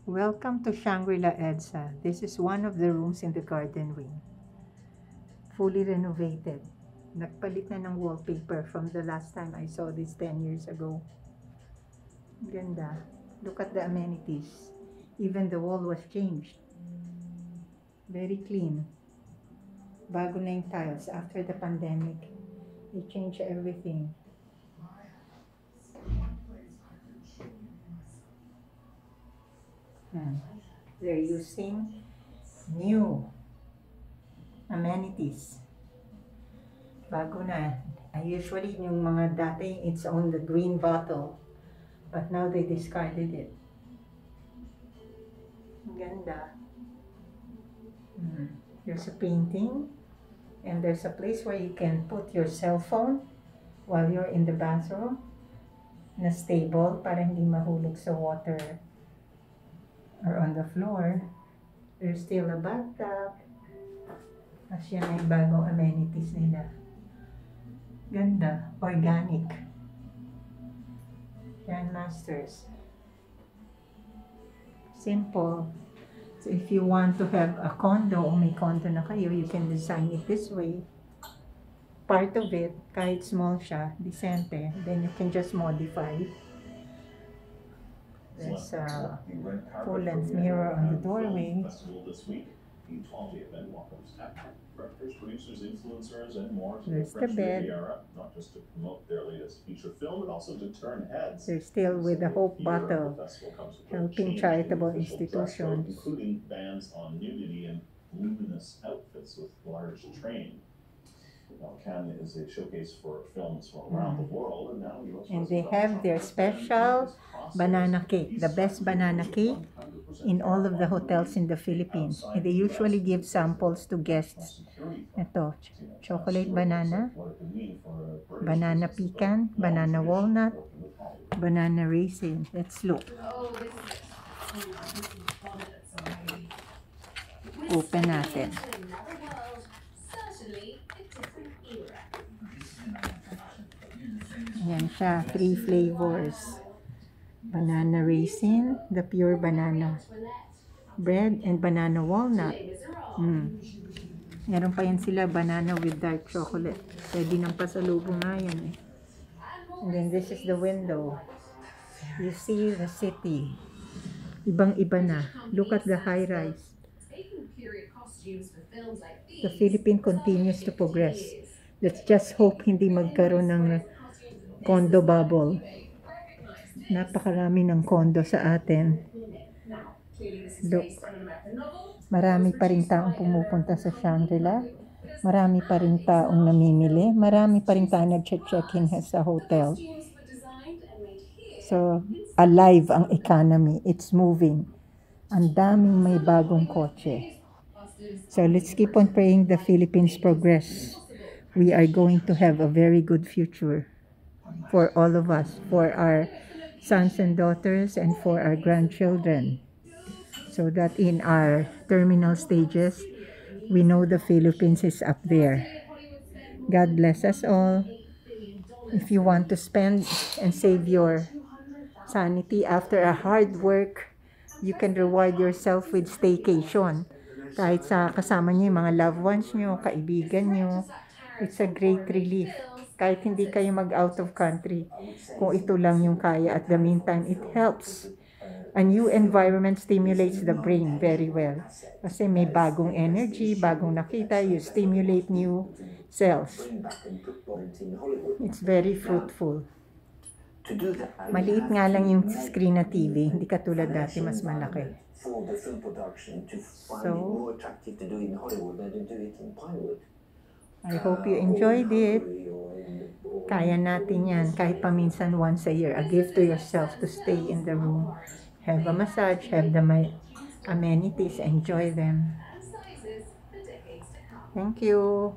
Welcome to Shangri-La EDSA. This is one of the rooms in the garden wing. Fully renovated. Nagpalit na ng wallpaper from the last time I saw this 10 years ago. Ganda. Look at the amenities. Even the wall was changed. Very clean. Bago na yung tiles after the pandemic. They changed everything. They're using new amenities. Bago na. Usually yung mga dati, it's on the green bottle. But now they discarded it. Ganda. There's a painting. And there's a place where you can put your cell phone while you're in the bathroom. Na stable para hindi mahulog sa water or on the floor. There's still a bathtub. Kasi yan ay bagong amenities nila. Ganda. Organic. Grandmasters. Simple. So if you want to have a condo o may condo na kayo, you can design it this way. Part of it, kahit small siya, decente, then you can just modify. There's a full-length mirror on the doorway. There's the bed. They're still with the Hope Bottle, helping charitable institutions. Including bans on nudity and luminous outfits with large train. Now, Cannes is a showcase for films from around the world, and now And they have their special banana cake, the best banana cake in all of the hotels in the Philippines. And they usually give samples to guests. Ito, chocolate banana, banana pecan, banana walnut, banana raisin. Let's look. Open natin. Yan siya, 3 flavors. Banana raisin, the pure banana bread, and banana walnut. Meron pa yan sila, banana with dark chocolate. Pwede nang pasalubong na yan eh. And then this is the window. You see the city. Ibang-iba na. Look at the high-rise. The Philippines continues to progress. Let's just hope hindi magkaroon ng condo bubble. Napakarami ng condo sa atin. Look. Marami pa rin taong pumupunta sa Shangri-La. Marami pa rin taong namimili. Marami pa rin taong nag-check-in sa hotel. So, alive ang economy. It's moving. Ang daming may bagong kotse. So, let's keep on praying the Philippines progress. We are going to have a very good future for all of us, for our sons and daughters, and for our grandchildren. So that in our terminal stages, we know the Philippines is up there. God bless us all. If you want to spend and save your sanity after a hard work, you can reward yourself with staycation. Kahit sa kasama niyo yung mga loved ones niyo, kaibigan niyo, it's a great relief. Kahit hindi kayo mag-out of country, kung ito lang yung kaya, at the meantime, it helps. A new environment stimulates the brain very well. Kasi may bagong energy, bagong nakita, you stimulate new cells. It's very fruitful. Maliit nga lang yung screen na TV, hindi katulad dati mas malaki. So, I hope you enjoyed it. Kaya natin yan, kahit paminsan once a year. A gift to yourself to stay in the room. Have a massage, have the amenities, enjoy them. Thank you.